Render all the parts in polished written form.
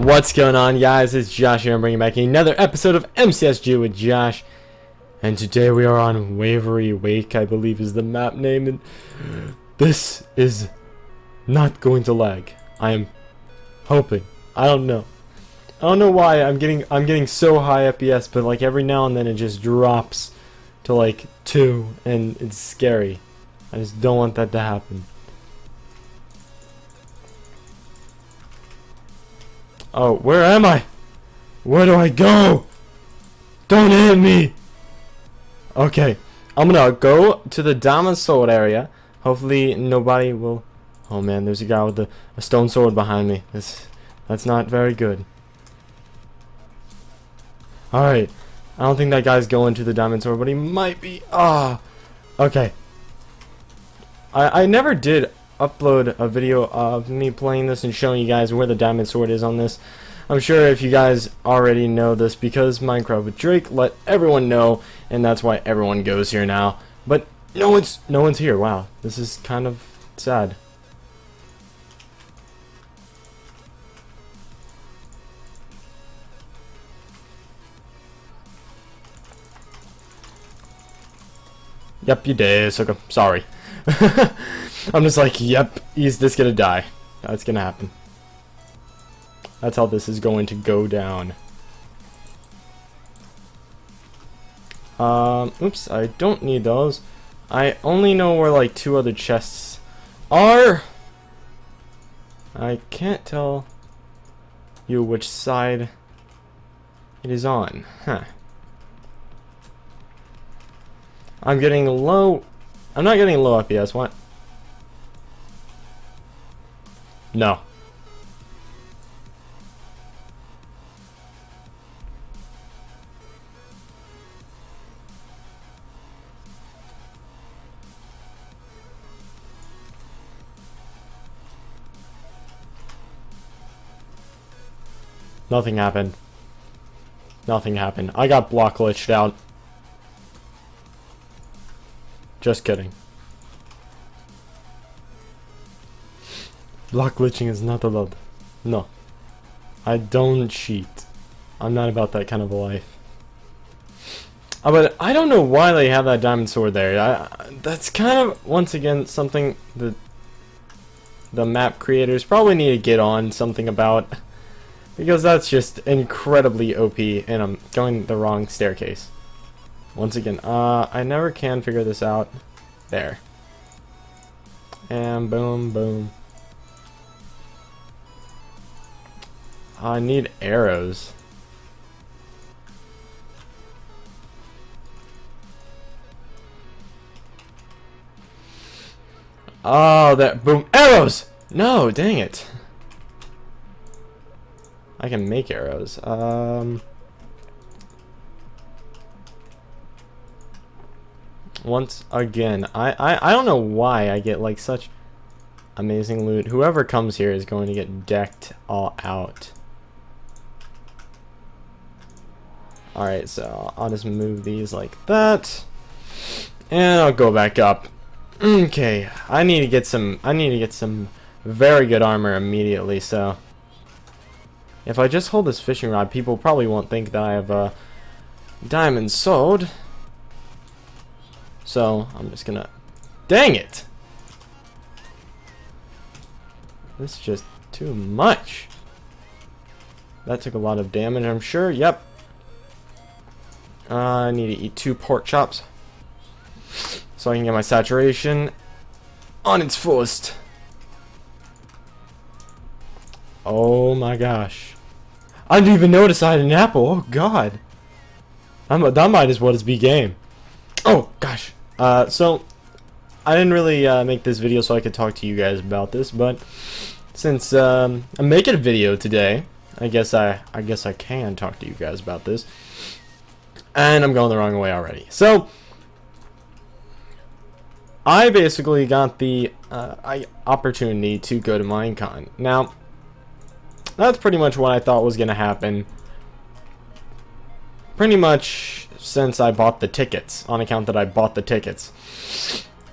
What's going on, guys? It's Josh here. I'm bringing back another episode of MCSG with Josh. And today we are on Wavery Wake, I believe is the map name. And this is not going to lag. I am hoping. I don't know. I don't know why I'm getting so high FPS, but like every now and then it just drops to like 2 and it's scary. I just don't want that to happen. Oh, where am I? Where do I go? Don't hit me! Okay, I'm gonna go to the diamond sword area. Hopefully nobody will... Oh man, there's a guy with a stone sword behind me. That's not very good. Alright, I don't think that guy's going to the diamond sword, but he might be. Ah, okay. I never did upload a video of me playing this and showing you guys where the diamond sword is on this. I'm sure if you guys already know this because Minecraft with Drake let everyone know, and that's why everyone goes here now. But no one's here. Wow, this is kind of sad. Yep, you did, sucker. Sorry. I'm just like, yep, he's just gonna die. That's gonna happen. That's how this is going to go down. Oops, I don't need those. I only know where like 2 other chests are. I can't tell you which side it is on. Huh. I'm getting low. I'm not getting low FPS. What? No. Nothing happened. Nothing happened. I got block glitched out. Just kidding. Block glitching is not allowed. No. I don't cheat. I'm not about that kind of a life. But I don't know why they have that diamond sword there. That's kind of, once again, something that the map creators probably need to get on something about. Because that's just incredibly OP, and I'm going the wrong staircase. Once again, I never can figure this out. There. And boom, boom. I need arrows. Oh, that boom. Arrows! No, dang it. I can make arrows. Once again, I don't know why I get like such amazing loot. Whoever comes here is going to get decked all out. Alright, so I'll just move these like that. And I'll go back up. Okay, I need to get some very good armor immediately, so if I just hold this fishing rod, people probably won't think that I have a diamond sword. So, I'm just gonna... Dang it! This is just too much. That took a lot of damage, I'm sure. Yep. I need to eat 2 pork chops so I can get my saturation on its fullest. Oh my gosh. I didn't even notice I had an apple. Oh god. That might as well just be game. Oh gosh. So I didn't really make this video so I could talk to you guys about this, but since I'm making a video today, I guess I can talk to you guys about this. And I'm going the wrong way already. So I basically got the opportunity to go to Minecon. Now, that's pretty much what I thought was going to happen. Pretty much since I bought the tickets, on account that I bought the tickets.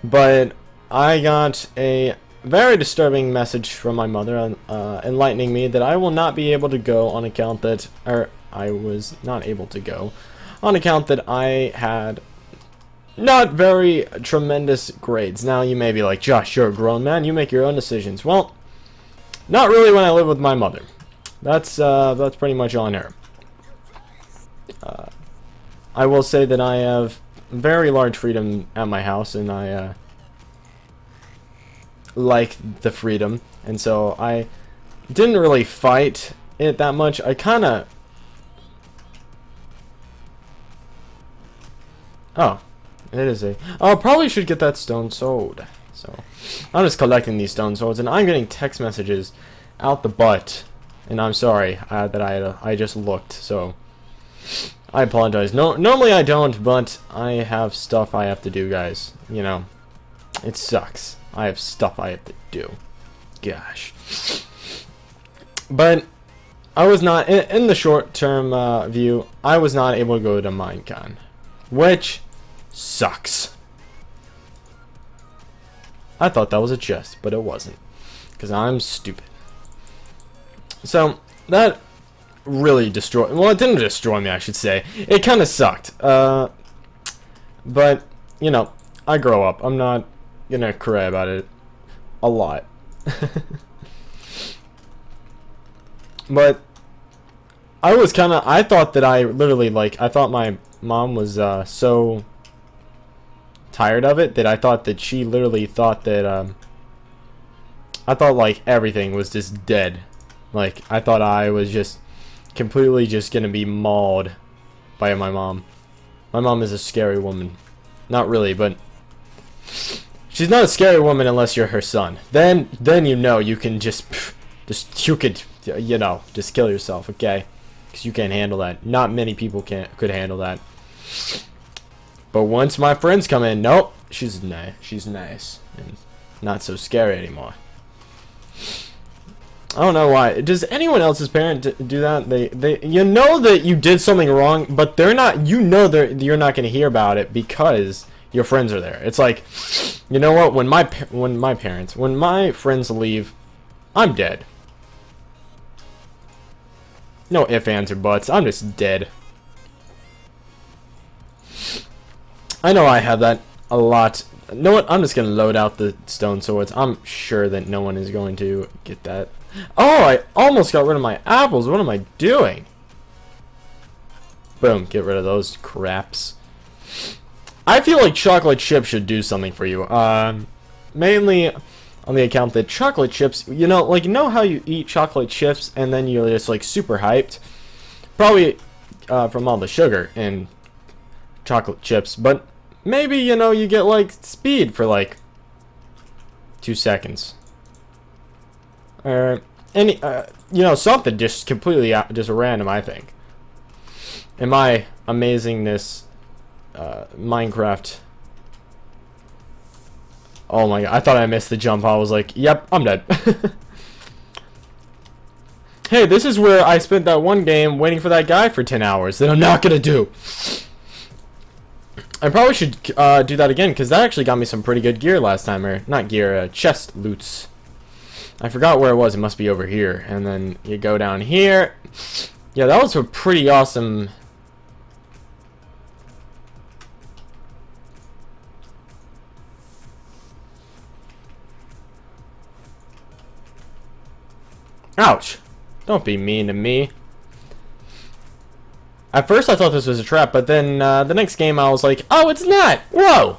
But I got a very disturbing message from my mother, enlightening me that I will not be able to go on account that, or I was not able to go on account that I had not very tremendous grades. Now you may be like, Josh, you're a grown man, you make your own decisions. Well, not really when I live with my mother. That's pretty much on her. I will say that I have very large freedom at my house, and I like the freedom, and so I didn't really fight it that much. I kind of... Oh, it is a... Oh, probably should get that stone sword. So, I'm just collecting these stone swords, and I'm getting text messages out the butt. And I'm sorry that I just looked, so I apologize. No, normally I don't, but I have stuff I have to do, guys. You know, it sucks. I have stuff I have to do. Gosh. But I was not, in the short-term view, I was not able to go to Minecon, which sucks. I thought that was a chest, but it wasn't, because I'm stupid. So, that really destroyed... Well, it didn't destroy me, I should say. It kind of sucked. But, you know, I grow up. I'm not gonna cry about it a lot. But, I was kind of... I thought that I literally, like... I thought my mom was so tired of it that I thought that she literally thought that... I thought, like, everything was just dead. Like, I thought I was just completely just gonna be mauled by my mom. My mom is a scary woman. Not really, but she's not a scary woman unless you're her son. Then you know you can just you could, you know, just kill yourself, okay? Because you can't handle that. Not many people could handle that. But once my friends come in, nope, she's nice and not so scary anymore. I don't know why. Does anyone else's parent do that? They you know that you did something wrong, but they're not. You know you're not going to hear about it because your friends are there. It's like, you know what? When my friends leave, I'm dead. No ifs, ands, or buts. I'm just dead. I know I have that a lot. You know what? I'm just going to load out the stone swords. I'm sure that no one is going to get that. Oh, I almost got rid of my apples. What am I doing? Boom, get rid of those craps. I feel like chocolate chips should do something for you. Mainly on the account that chocolate chips, you know, like, you know how you eat chocolate chips and then you're just, like, super hyped? Probably from all the sugar in chocolate chips, but maybe, you know, you get, like, speed for, like, 2 seconds. Or any, you know, something just completely just random, I think. In my amazingness, Minecraft. Oh my god, I thought I missed the jump. I was like, yep, I'm dead. Hey, this is where I spent that one game waiting for that guy for 10 hours that I'm not gonna do. I probably should do that again, because that actually got me some pretty good gear last time. Or, not gear, chest loots. I forgot where it was. It must be over here. And then you go down here. Yeah, that was a pretty awesome... Ouch! Don't be mean to me. At first I thought this was a trap, but then the next game I was like, oh, it's not! Whoa!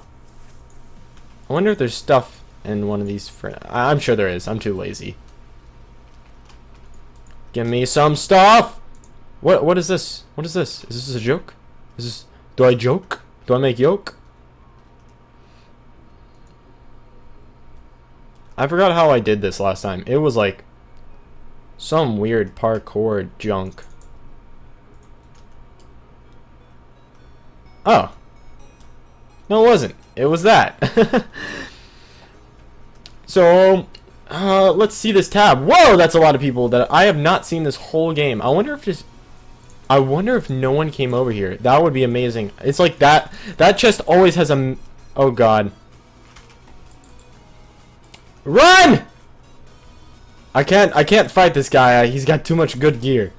I wonder if there's stuff in one of these... I'm sure there is. I'm too lazy. Give me some stuff! What is this? What is this? Is this a joke? Is this... Do I joke? Do I make yoke? I forgot how I did this last time. It was like... some weird parkour junk. Oh. No, it wasn't. It was that. So, let's see this tab. Whoa, that's a lot of people that I have not seen this whole game. I wonder if no one came over here. That would be amazing. It's like that chest always has a... Oh, God. Run! I can't fight this guy. He's got too much good gear.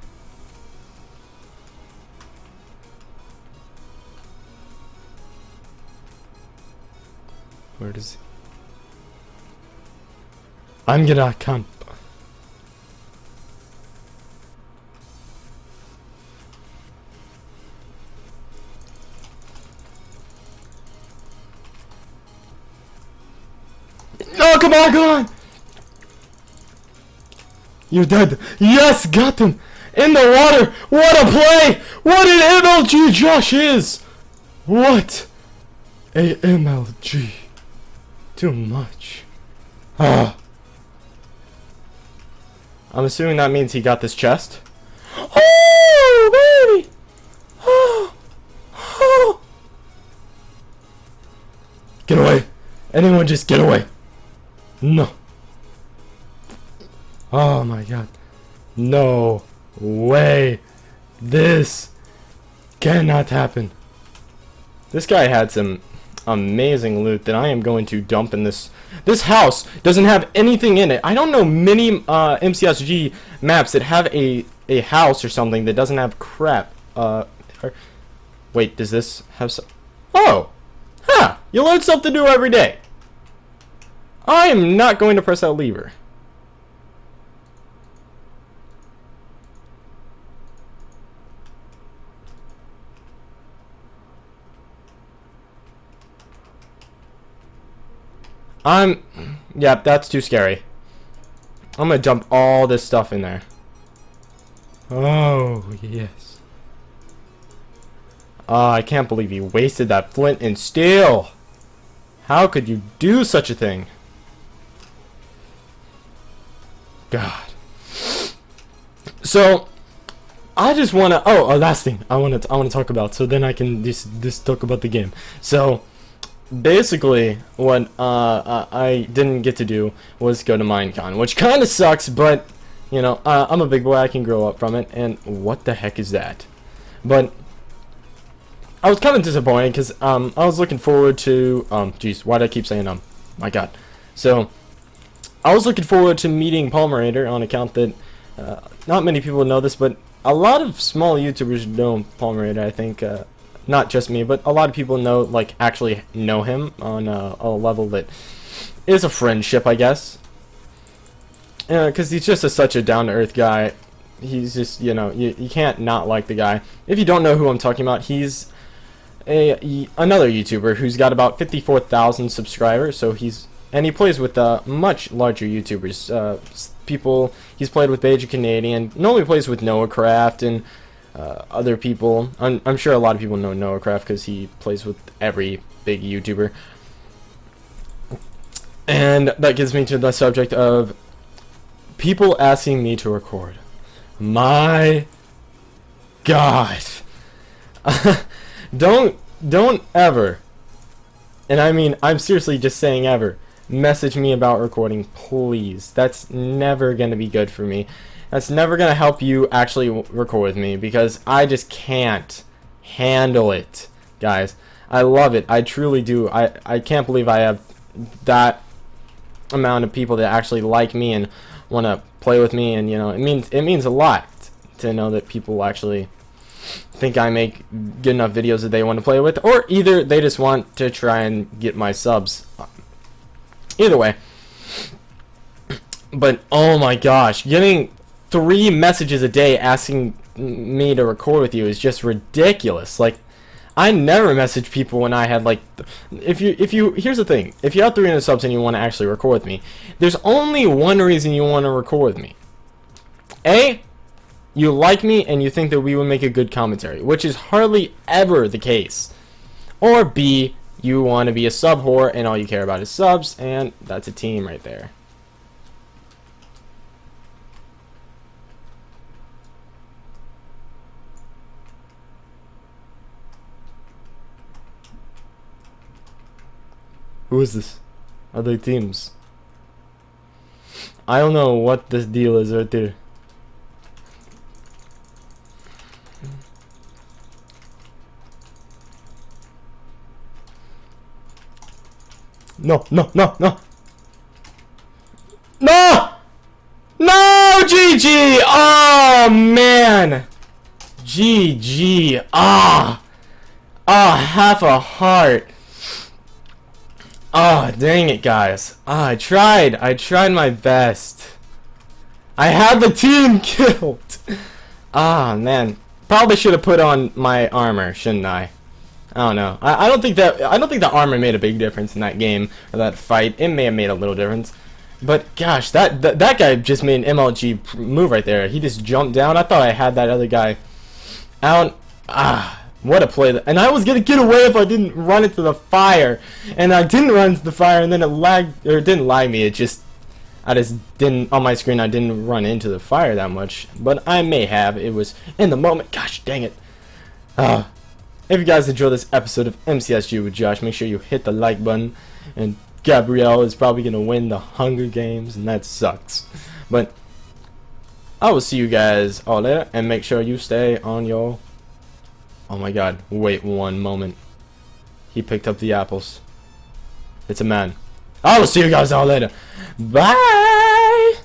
Where does he? I'm gonna camp. Oh, come on, come on! You're dead. Yes, got him! In the water! What a play! What an MLG Josh is! What a MLG. Too much. Ah. I'm assuming that means he got this chest. Oh, baby! Oh. Oh. Get away! Anyone just get away! No. Oh my god. No way. This cannot happen. This guy had some amazing loot that I am going to dump in this. This house doesn't have anything in it. I don't know many MCSG maps that have a house or something that doesn't have crap. Wait, does this have some? Oh! Huh! You learn something new every day. I am not going to press that lever. Yep, that's too scary. I'm gonna dump all this stuff in there. Oh, yes. I can't believe he wasted that flint and steel. How could you do such a thing? God. So, I just wanna. Oh, last thing I wanna talk about. So then I can just talk about the game. So, basically, what I didn't get to do was go to Minecon, which kind of sucks. But you know, I'm a big boy. I can grow up from it. And what the heck is that? But I was kind of disappointed because I was looking forward to Jeez, why do I keep saying my God. So I was looking forward to meeting Palmerator on account that not many people know this, but a lot of small YouTubers know Palmerator. I think not just me, but a lot of people know, like, actually know him on a level that is a friendship, I guess. Because he's just such a down-to-earth guy. He's just, you know, you can't not like the guy. If you don't know who I'm talking about, he's another YouTuber who's got about 54,000 subscribers. So he plays with much larger YouTubers. He's played with Beige Canadian. Normally plays with Noahcraft and other people. I'm sure a lot of people know Noahcraft because he plays with every big YouTuber. And that gets me to the subject of people asking me to record. My God. Don't ever, and I mean, I'm seriously just saying ever, message me about recording, please. That's never going to be good for me. That's never going to help you actually record with me, because I just can't handle it, guys. I love it. I truly do. I can't believe I have that amount of people that actually like me and want to play with me, and you know, it means a lot to know that people actually think I make good enough videos that they want to play with, or either they just want to try and get my subs. Either way. But oh my gosh, getting 3 messages a day asking me to record with you is just ridiculous. Like, I never message people when I had, like, if you here's the thing, if you have 300 subs and you want to actually record with me, there's only one reason you want to record with me. A, you like me and you think that we would make a good commentary, which is hardly ever the case. Or B, you want to be a sub whore and all you care about is subs, and that's a team right there. Who is this? Are they teams? I don't know what this deal is right there. No, no, no, no. GG! Oh, man! GG! Ah! Ah, half a heart. Ah, dang it, guys. Ah, I tried my best. I had the team killed. Ah, man. Probably should have put on my armor, shouldn't I? I don't know. I don't think the armor made a big difference in that game or that fight. It may have made a little difference. But gosh, that guy just made an MLG move right there. He just jumped down. I thought I had that other guy out. Ah, what a play. And I was going to get away if I didn't run into the fire. And I didn't run into the fire, and then it lagged, or it didn't lag me. I just didn't, on my screen, I didn't run into the fire that much. But I may have. It was in the moment. Gosh, dang it. If you guys enjoyed this episode of MCSG with Josh, make sure you hit the like button. And Gabrielle is probably going to win the Hunger Games, and that sucks. But I will see you guys all later, and make sure you stay on your... Oh my god, wait one moment. He picked up the apples. It's a man. I will see you guys all later. Bye!